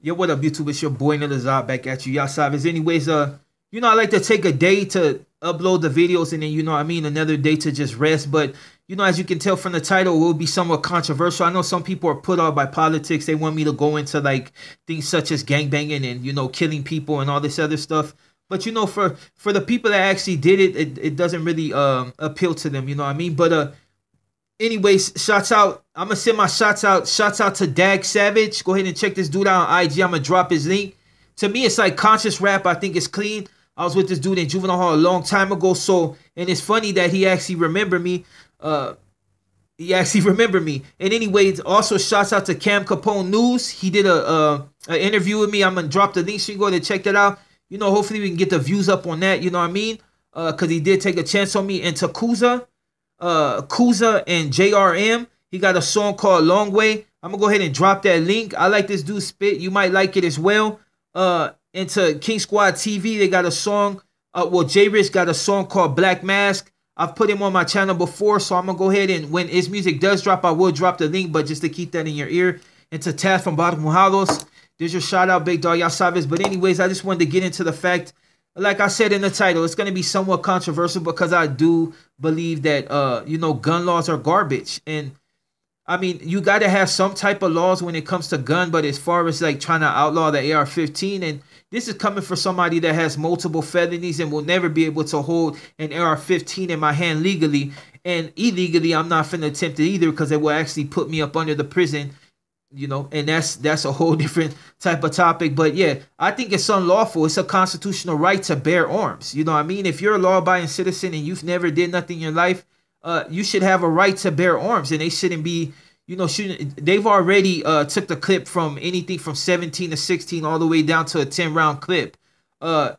Yo, what up, YouTube? It's your boy Nilazar back at you. Y'all savage. Anyways, I like to take a day to upload the videos and then, another day to just rest. But, as you can tell from the title, it will be somewhat controversial. I know some people are put off by politics. They want me to go into, like, things such as gangbanging and, killing people and all this other stuff. But, for the people that actually did it, it doesn't really appeal to them, But, anyways, shouts out. I'm going to send my shouts out. Shouts out to Dag Savage. Go ahead and check this dude out on IG. I'm going to drop his link. To me, it's like conscious rap. I think it's clean. I was with this dude in Juvenile Hall a long time ago. So, and it's funny that he actually remembered me. And anyways, also shouts out to Cam Capone News. He did a interview with me. I'm going to drop the link so you can go ahead and check that out. Hopefully we can get the views up on that. You know what I mean? Because he did take a chance on me. And to Kuza and JRM, he got a song called Longway. I'm gonna go ahead and drop that link. I like this dude spit. You might like it as well. Into King Squad TV, they got a song. J Rich got a song called Black Mask. I've put him on my channel before, so I'm gonna go ahead and when his music does drop, I will drop the link, but just to keep that in your ear. And to Taz from Bottom Muhalos, there's your shout out, big dog, y'all sabes. But anyways, I just wanted to get into the fact, like I said in the title, it's going to be somewhat controversial because I do believe that, gun laws are garbage. And, I mean, you got to have some type of laws when it comes to gun, but as far as, like, trying to outlaw the AR-15, and this is coming for somebody that has multiple felonies and will never be able to hold an AR-15 in my hand legally. And illegally, I'm not finna attempt it either because it will actually put me up under the prison. And that's a whole different type of topic. But yeah, I think it's unlawful. It's a constitutional right to bear arms. You know what I mean? If you're a law-abiding citizen and you've never did nothing in your life, you should have a right to bear arms. And they shouldn't be, they've already took the clip from anything from 17 to 16 all the way down to a 10-round clip. I've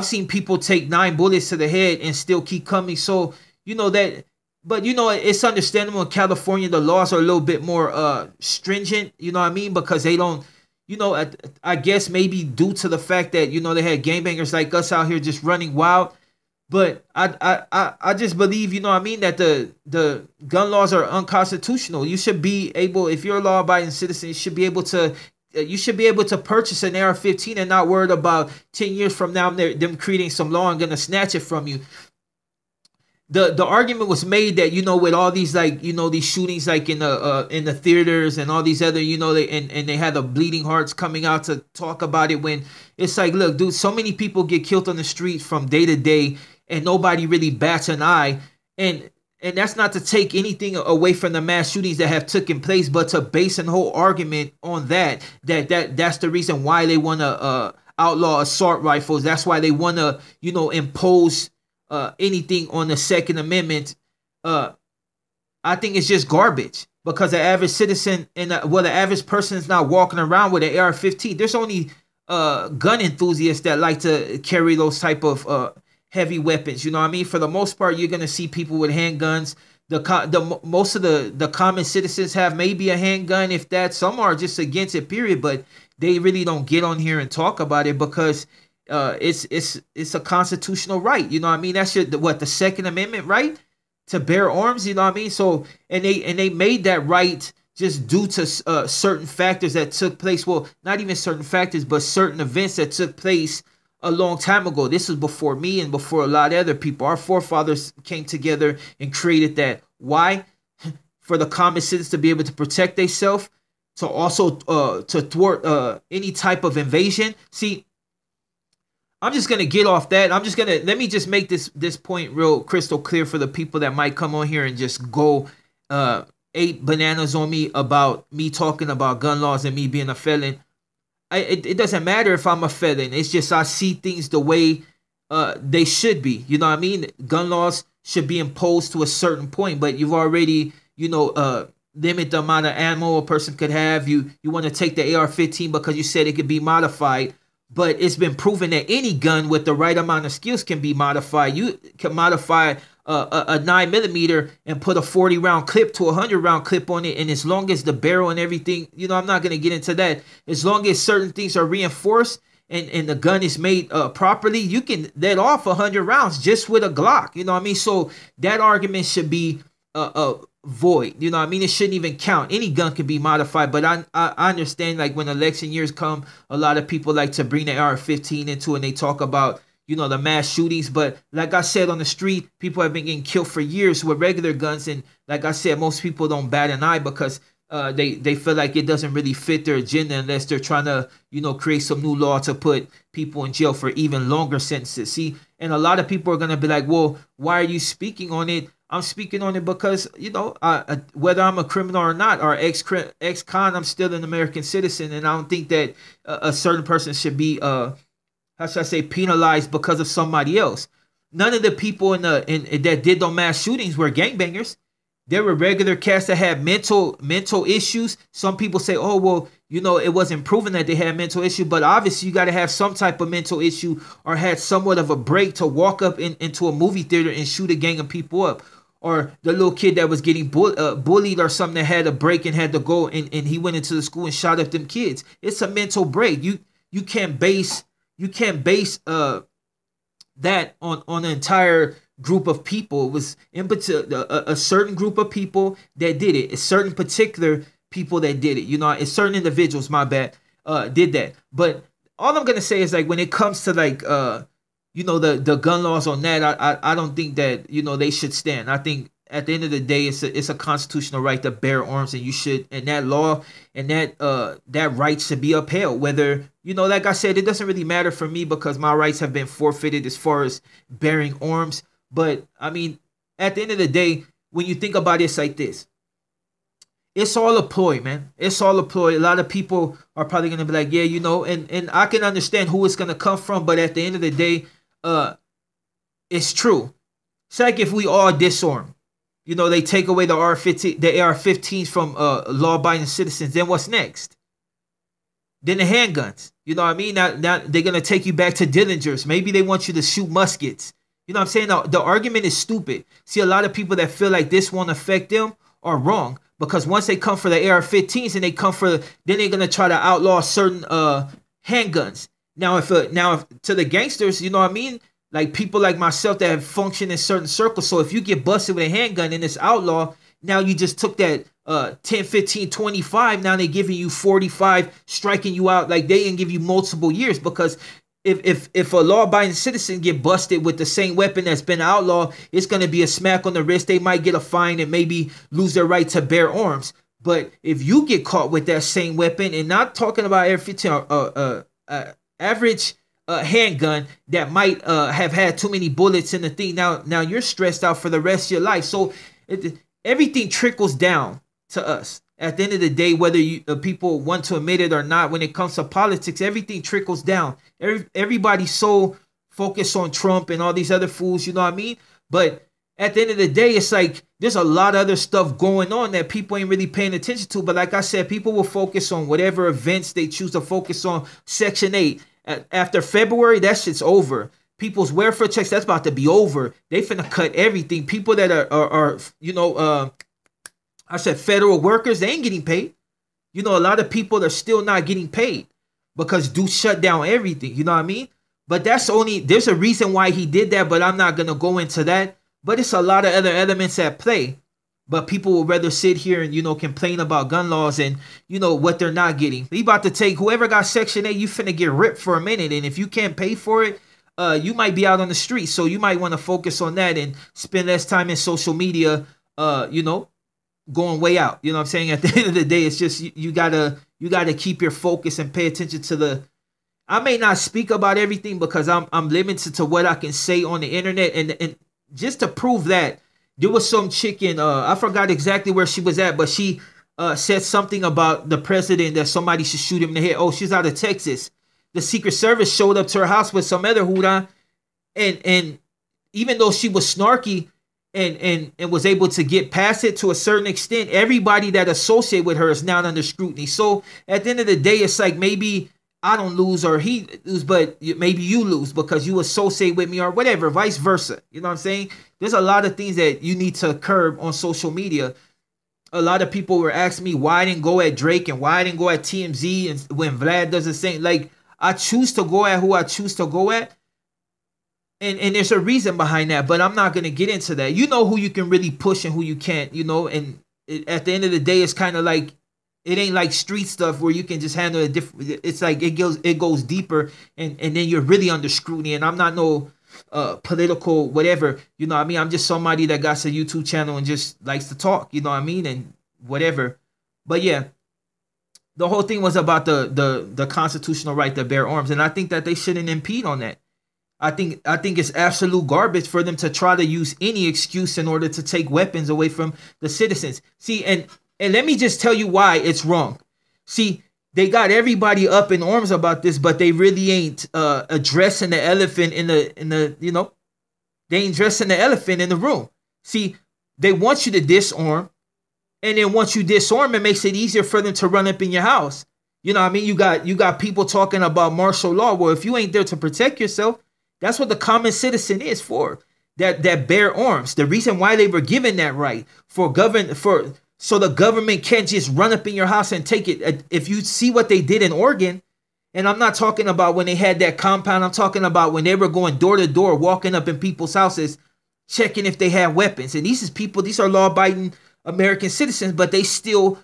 seen people take 9 bullets to the head and still keep coming. So, that... But, it's understandable in California, the laws are a little bit more stringent, you know what I mean? Because they don't, I guess maybe due to the fact that, they had gangbangers like us out here just running wild. But I just believe, you know what I mean, that the gun laws are unconstitutional. You should be able, if you're a law-abiding citizen, you should be able to purchase an AR-15 and not worried about 10 years from now them creating some law and going to snatch it from you. The argument was made that, with all these, like, these shootings, like in the theaters and all these other, they had the bleeding hearts coming out to talk about it, when it's like, look, dude, so many people get killed on the streets from day to day and nobody really bats an eye. And that's not to take anything away from the mass shootings that have taken place, but to base a whole argument on that's the reason why they want to outlaw assault rifles. That's why they want to, impose anything on the Second Amendment. I think it's just garbage, because the average citizen and the average person is not walking around with an AR-15. There's only gun enthusiasts that like to carry those type of heavy weapons. You know what I mean? For the most part, you're gonna see people with handguns. Most of the common citizens have maybe a handgun, if that. Some are just against it, period. But they really don't get on here and talk about it because it's a constitutional right. You know what I mean? That's the Second Amendment right to bear arms. You know what I mean? So and they made that right just due to certain factors that took place. Well, not even certain factors, but certain events that took place a long time ago. This was before me and before a lot of other people. Our forefathers came together and created that. Why? For the common citizens to be able to protect themselves, to also to thwart any type of invasion. See, I'm just going to get off that. Let me just make this point real crystal clear for the people that might come on here and just go 8 bananas on me about me talking about gun laws and me being a felon. It doesn't matter if I'm a felon. It's just I see things the way they should be. You know what I mean? Gun laws should be imposed to a certain point, but you've already, limit the amount of ammo a person could have. You want to take the AR-15 because you said it could be modified. But it's been proven that any gun with the right amount of skills can be modified. You can modify a 9mm and put a 40-round clip to a 100-round clip on it. And as long as the barrel and everything, I'm not going to get into that. As long as certain things are reinforced and the gun is made properly, you can let off 100 rounds just with a Glock. You know what I mean? So that argument should be void. You know what I mean? It shouldn't even count. Any gun can be modified, but I understand, like, when election years come, a lot of people like to bring the AR-15 into it, and they talk about, you know, the mass shootings. But like I said, on the street, people have been getting killed for years with regular guns, and like I said, most people don't bat an eye because they feel like it doesn't really fit their agenda unless they're trying to, you know, create some new law to put people in jail for even longer sentences. See, and a lot of people are going to be like, well, why are you speaking on it? I'm speaking on it because, you know, whether I'm a criminal or not, or ex-con, I'm still an American citizen, and I don't think that a certain person should be, how should I say, penalized because of somebody else. None of the people that did those mass shootings were gangbangers. There were regular cats that had mental issues. Some people say, oh, well, you know, it wasn't proven that they had mental issue, but obviously you got to have some type of mental issue or had somewhat of a break to walk up into a movie theater and shoot a gang of people up. Or the little kid that was getting bullied or something that had a break and had to go and he went into the school and shot up them kids. It's a mental break. You can't base that on an entire group of people. It was a certain group of people that did it. It's certain particular people that did it. You know, it's certain individuals, my bad, did that. But all I'm gonna say is, like, when it comes to, like, you know, the gun laws on that, I don't think that, you know, they should stand. I think at the end of the day, it's a constitutional right to bear arms, and you should, and that law and that right should be upheld. Whether, you know, like I said, it doesn't really matter for me because my rights have been forfeited as far as bearing arms. But I mean, at the end of the day, when you think about it, it's like this. It's all a ploy, man. It's all a ploy. A lot of people are probably gonna be like, yeah, you know, and I can understand who it's gonna come from, but at the end of the day, it's true. It's like if we all disarm, you know, they take away the AR-15s from law-abiding citizens. Then what's next? Then the handguns. You know what I mean? Now they're gonna take you back to Dillingers. Maybe they want you to shoot muskets. You know what I'm saying? Now, the argument is stupid. See, a lot of people that feel like this won't affect them are wrong, because once they come for the AR-15s and they come for, then they're gonna try to outlaw certain handguns. Now, if to the gangsters, you know what I mean? Like people like myself that have functioned in certain circles. So if you get busted with a handgun and it's outlaw, now you just took that 10, 15, 25. Now they're giving you 45, striking you out. Like they didn't give you multiple years, because if a law-abiding citizen get busted with the same weapon that's been outlawed, it's going to be a smack on the wrist. They might get a fine and maybe lose their right to bear arms. But if you get caught with that same weapon, and not talking about AR-15, average handgun that might have had too many bullets in the thing, now you're stressed out for the rest of your life. So everything trickles down to us. At the end of the day, whether people want to admit it or not, when it comes to politics, everything trickles down. Everybody's so focused on Trump and all these other fools, you know what I mean? But at the end of the day, it's like there's a lot of other stuff going on that people ain't really paying attention to. But like I said, people will focus on whatever events they choose to focus on. Section 8. After February, that shit's over. People's welfare checks, that's about to be over. They finna cut everything. People that are you know, I said federal workers, they ain't getting paid. You know, a lot of people are still not getting paid because dude shut down everything. You know what I mean? But there's a reason why he did that, but I'm not going to go into that. But it's a lot of other elements at play. But people will rather sit here and, you know, complain about gun laws and, you know, what they're not getting. They about to take whoever got Section 8, you finna get ripped for a minute. And if you can't pay for it, you might be out on the street. So you might want to focus on that and spend less time in social media, you know, going way out. You know what I'm saying? At the end of the day, it's just you gotta keep your focus and pay attention to the. I may not speak about everything because I'm limited to what I can say on the internet, and just to prove that, there was some chicken, I forgot exactly where she was at, but she said something about the president that somebody should shoot him in the head. Oh, she's out of Texas. The Secret Service showed up to her house with some other hoorah, and even though she was snarky and was able to get past it to a certain extent, everybody that associate with her is now under scrutiny. So at the end of the day, it's like maybe I don't lose or he lose, but maybe you lose because you associate with me or whatever, vice versa. You know what I'm saying? There's a lot of things that you need to curb on social media. A lot of people were asking me why I didn't go at Drake and why I didn't go at TMZ, and when Vlad does the same. Like, I choose to go at who I choose to go at. and there's a reason behind that, but I'm not gonna get into that. You know who you can really push and who you can't, you know, and at the end of the day, it's kind of like, it ain't like street stuff where you can just handle it different. It's like it goes deeper, and then you're really under scrutiny. And I'm not no political whatever, you know what I mean? I'm just somebody that got a YouTube channel and just likes to talk, you know what I mean, and whatever. But yeah, the whole thing was about the constitutional right to bear arms, and I think that they shouldn't impede on that. I think it's absolute garbage for them to try to use any excuse in order to take weapons away from the citizens. See, and let me just tell you why it's wrong. See, they got everybody up in arms about this, but they really ain't addressing the elephant in the you know, they ain't addressing the elephant in the room. See, they want you to disarm, and then once you disarm, it makes it easier for them to run up in your house. You know what I mean? You got people talking about martial law. Well, if you ain't there to protect yourself, that's what the common citizen is for. That bear arms. The reason why they were given that right so the government can't just run up in your house and take it. If you see what they did in Oregon, and I'm not talking about when they had that compound, I'm talking about when they were going door to door, walking up in people's houses, checking if they had weapons. And these are law-abiding American citizens, but they still,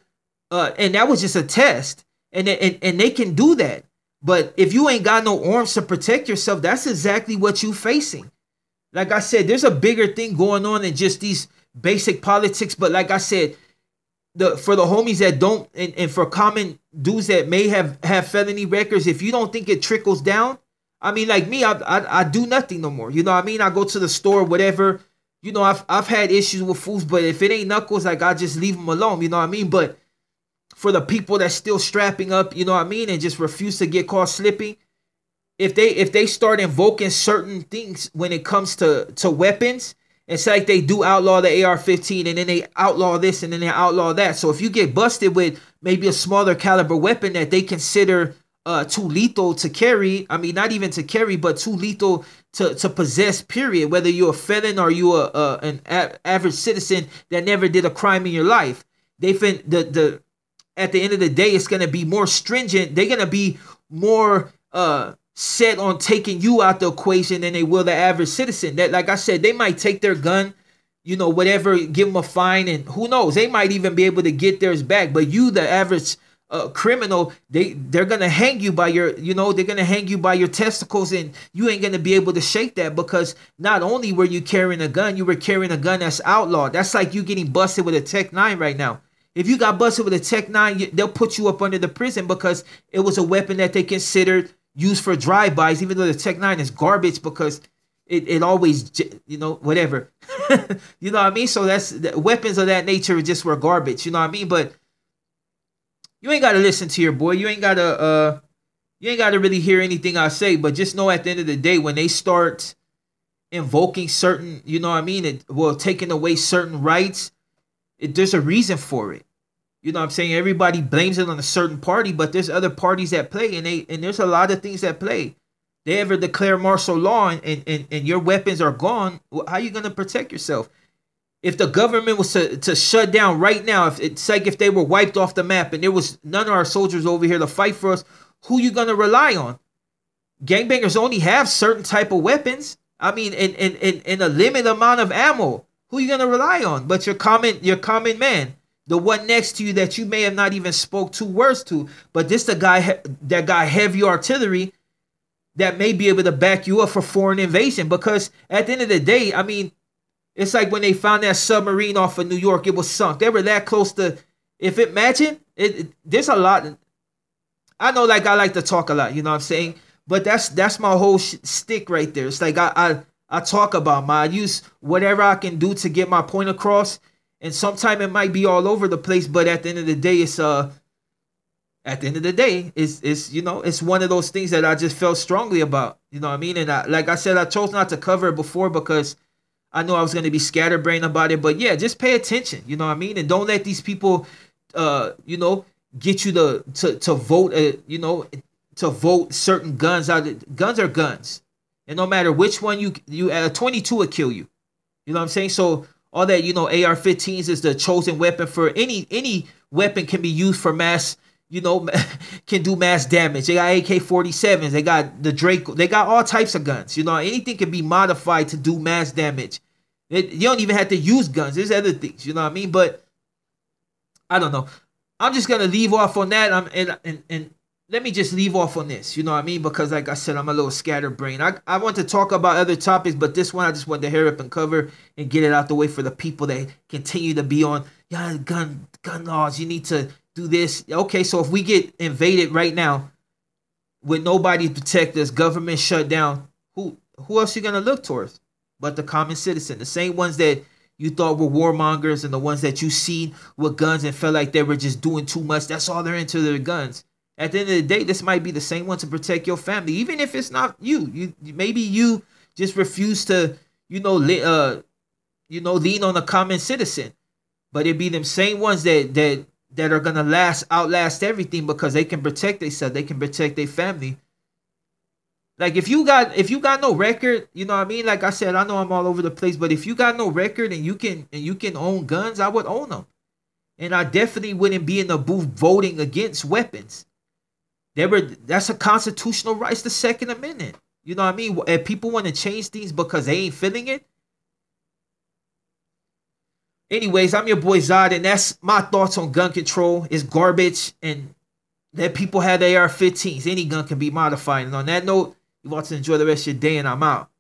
and that was just a test. And they can do that. But if you ain't got no arms to protect yourself, that's exactly what you facing. Like I said, there's a bigger thing going on than just these basic politics. But like I said, for the homies that don't, and for common dudes that may have felony records, if you don't think it trickles down, I mean, like me, I do nothing no more. You know what I mean? I go to the store, whatever. You know, I've had issues with foods, but if it ain't knuckles, like I just leave them alone. You know what I mean? But for the people that's still strapping up, you know what I mean, and just refuse to get caught slipping, if they start invoking certain things when it comes to weapons, it's like they do outlaw the AR-15, and then they outlaw this, and then they outlaw that. So if you get busted with maybe a smaller caliber weapon that they consider too lethal to carry, I mean, not even to carry, but too lethal to possess, period, whether you're a felon or you're an average citizen that never did a crime in your life, at the end of the day, it's going to be more stringent. They're going to be more set on taking you out the equation than they will the average citizen. That, like I said, they might take their gun, you know, whatever, give them a fine, and who knows, they might even be able to get theirs back. But you, the average criminal, they're going to hang you by your, you know, they're going to hang you by your testicles, and you ain't going to be able to shake that, because not only were you carrying a gun, you were carrying a gun that's outlawed. That's like you getting busted with a Tech 9 right now. If you got busted with a Tech 9, they'll put you up under the prison because it was a weapon that they considered used for drive-bys, even though the Tech 9 is garbage because it always, you know, whatever. You know what I mean? So weapons of that nature just were garbage, you know what I mean? But you ain't got to listen to your boy. You ain't got to really hear anything I say, but just know at the end of the day, when they start invoking certain, you know what I mean, taking away certain rights, there's a reason for it. You know what I'm saying? Everybody blames it on a certain party, but there's other parties that play, and there's a lot of things that play. They ever declare martial law and your weapons are gone, how are you going to protect yourself? If the government was to shut down right now, it's like if they were wiped off the map and there was none of our soldiers over here to fight for us, who you going to rely on? Gangbangers only have certain type of weapons. I mean, in a limited amount of ammo. Who you gonna rely on? But your common man, the one next to you that you may have not even spoke 2 words to, but this the guy that got heavy artillery that may be able to back you up for foreign invasion. Because at the end of the day, I mean, it's like when they found that submarine off of New York, it was sunk. They were that close to. There's a lot. I know, like I like to talk a lot, you know what I'm saying? But that's my whole stick right there. It's like I talk about I use whatever I can do to get my point across, and sometimes it might be all over the place, but at the end of the day, it's you know, it's one of those things that I just felt strongly about, you know what I mean? And like I said, I chose not to cover it before because I know I was going to be scatterbrained about it, but yeah, just pay attention, you know what I mean? And don't let these people, you know, get you to vote, you know, to vote certain guns out. Guns are guns. And no matter which one you 22 will kill you. You know what I'm saying? So all that, you know, AR-15s is the chosen weapon for any weapon can be used for mass, you know, can do mass damage. They got AK-47s. They got the Draco. They got all types of guns. You know, anything can be modified to do mass damage. You don't even have to use guns. There's other things. You know what I mean? But I don't know. I'm just gonna leave off on that. And let me just leave off on this. You know what I mean? Because like I said, I'm a little scatterbrained. I want to talk about other topics, but this one I just wanted to hurry up and cover and get it out the way for the people that continue to be on, yeah, gun laws. You need to do this. Okay, so if we get invaded right now with nobody to protect us, government shut down, who else are you gonna look towards but the common citizen? The same ones that you thought were warmongers and the ones that you seen with guns and felt like they were just doing too much. That's all they're into, their guns. At the end of the day, this might be the same one to protect your family, even if it's not you. Maybe you just refuse to, lean on a common citizen. But it be them same ones that are gonna outlast everything because they can protect themselves, they can protect their family. Like if you got no record, you know what I mean? Like I said, I know I'm all over the place, but if you got no record and you can own guns, I would own them. And I definitely wouldn't be in the booth voting against weapons. That's a constitutional right, the Second Amendment. You know what I mean? And people want to change things because they ain't feeling it. Anyways, I'm your boy Zod, and that's my thoughts on gun control. It's garbage, and let people have their AR-15s. Any gun can be modified. And on that note, you want to enjoy the rest of your day, and I'm out.